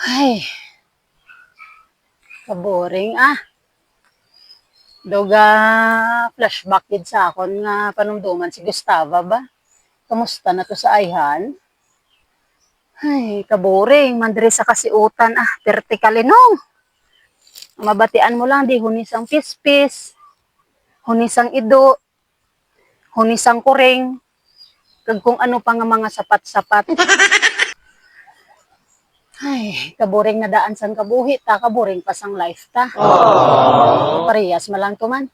Ay, kaboring ah. Doga flashback gid sa akon nga panumduman si Gustava ba? Kamusta na to sa ayhan? Ay, kaboring mandiri sa kasiutan ah, vertikalinong. Mabatian mo lang di hunisang pispis, hunisang ido, hunisang kuring, kag kung ano pa nga mga sapat-sapat. Ay, kaboring na daan sang kabuhi ta, kaboring pa sang life ta. Parehas malang to man.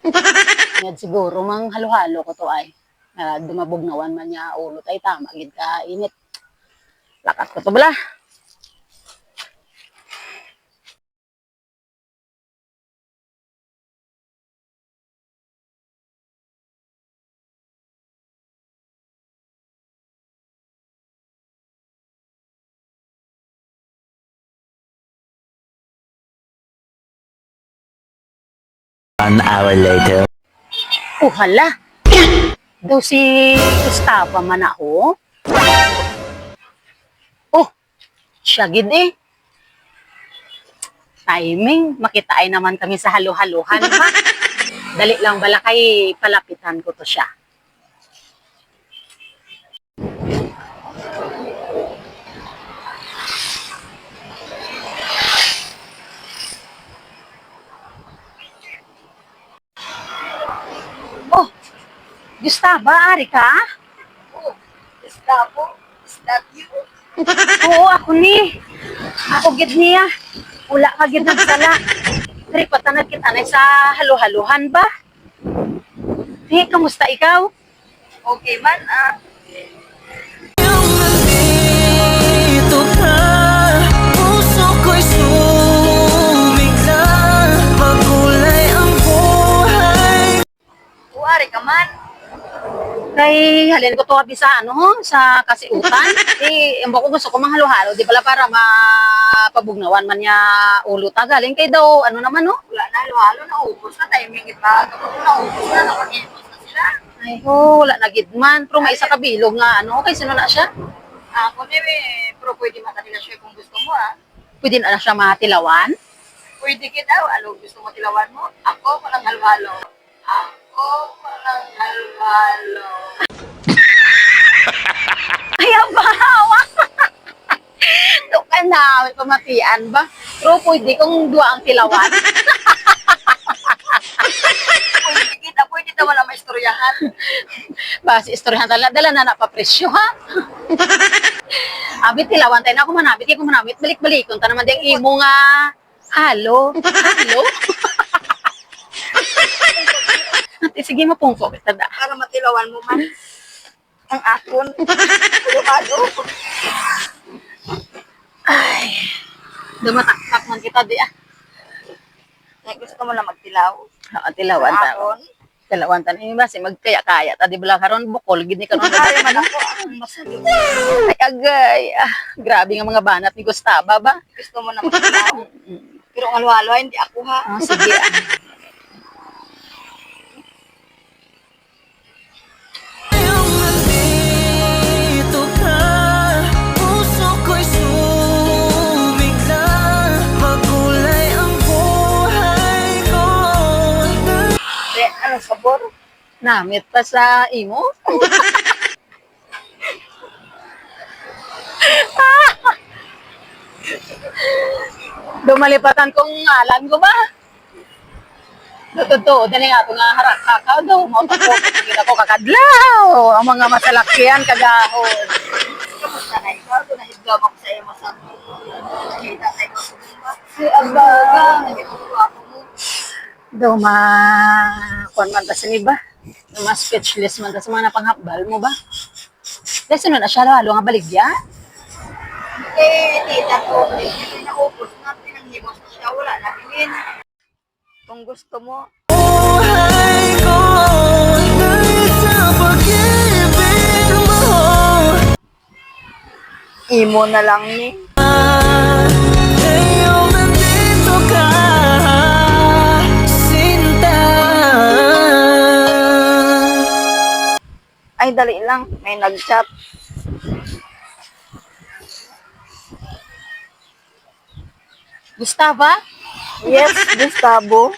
Ngad siguro mang halo-halo ko to ay. Dumabugnawan man niya ulot ay tama gid ka init. Lakat ko to bala. An hour later. Oh, hala. Daw si Gustava man ako. Oh, siya gid eh. Timing, makitain naman kami sa halo-halohan ba? Dali lang bala kay palapitan ko to siya. Oh, Gustava, ari ka? Oh, Gustavo, is that you? Oo, ako ni. Ako gid niya. Wala ka gid nagsala. Dari patanad kita na sa halo-haluhan ba? Kamusta ikaw? Okay man, Dito ka, puso ko'y sumigla, magkulay ang buhay. Uwari ka man. Kay halin ko to bisa sa kasiutan. Embo ko gusto ko manghalo-halo, di pala para mapabugnawan man niya ulo ta galing kay daw naman no? Wala na, halo-halo na ubos na, timing iba. Kapag naubos na, nakag-impos na sila. Ay wala na gid man. Pero may isa kabilog nga kay sino na siya? Ako na pero pwede makanila siya kung gusto mo, Pwede na siya matilawan. Pwede kita, gusto mo tilawan mo? Ako, walang halo-halo. Ako, walang halo-halo. Ay, abawa! Ito ka na, may pamatian ba? Pero pwede kong dua ang tilawan. Pwede kita, wala maistoryahan. Basi istoryahan dala na napapresyo ha. Abit tilawan tayo na ako manabit, balik-balikon ta naman diyang imo nga halo. Ate, sige mapungko kita da. Para matilawan mo man ang akon. Halo-halo. Ay, dumataktak man kita di ah. Gusto mo lang magtilaw. Tilawan ta. Akon. Tilawan ta ni basi magkaya-kaya ta di bala karon bukol gid ni karon. Ay, man ako ang masalo. Ay agay, grabe nga mga banat ni Gustava ba? Gusto mo na magtilaw. Pero ang halo-halo, hindi ako ha. Sige. Dito ka, puso ko'y sumigla, magkulay ang buhay ko. Anong sabor? Namit pa sa imo? Dumalipatan kong ngalan ko ba? Totoo, dali nga ito nga harak kakaw daw. Mauta ko, pagkakita ko kakadlaw. Ang mga masalakyan, kagahon. Kamusta na ikaw? Kung nahidlaw ako sa iyo, masang nakita tayo ko sa Ay, abaga. nagituwa ako mo. Daw kuwan man ta sini ba? Speechless man ta sa mga napanghapbal mo ba? Dahil sunod na siya, lalo nga baligya. Tita ko, hindi naupos na, pinanghimos na siya, wala na rin. Kung gusto mo, Buhay ko, dahil sa pag-ibig mo. imo na lang ni. Ngayong nandito ka, Sinta. Ay, dali lang, may nag-chat. Gustava? Yes, Gustavo.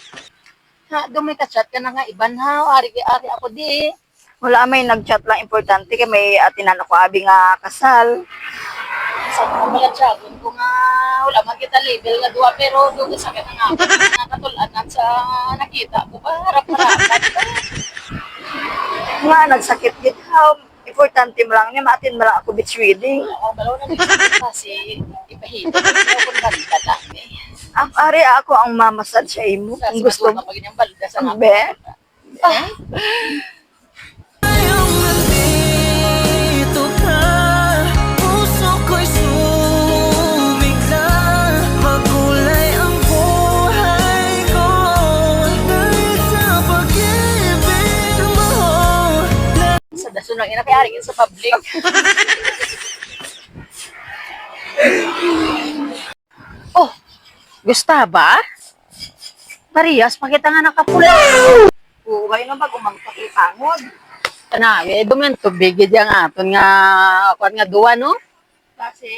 Ha, doon may ka-chat ka na nga iban ha. Ari ako di. Wala may nag-chat lang importante kay may atinan ako abi nga kasal. Sa mga malatsagon ko nga wala man kita label nga duwa pero doon sa sakit nga ako nga katulanan sa nakita ko ba harap-harapan ba? Nga nagsakit gid how importante mo lang niya maatin mo lang ako beach wedding. Ako balaw na may kasi ipahito ko kung balita lang eh. Ari ako ang mamasad sa imo. Kung gusto mo. Pag yung balita sa nga. Be. Nandito ka, puso ko'y sumigla. Magulay ang buhay ko dahil sa pag-ibig mo. Sa daso lang inakayari sa public. Oh, Gustava? Parehas, pakita nga nakapula. Oo, kayo nga ba gumagpakipangod? Tanawi, dumen tubig yung aton nga, kuwan nga duwa, no? Kasi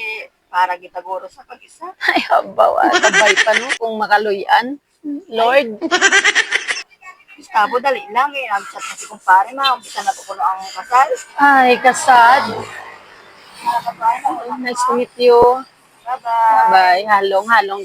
para gitaguro sa pag-isa. Ay, habaw, tabay pa, no? Kung makaluyan. Lord. Gustavo, dali lang eh. Nag-chat na si kumpare, umpisa na po kuno ang kasal. Ay, kasad. Nakapano. Nice to meet you. Bye-bye. Bye. Halong, halong.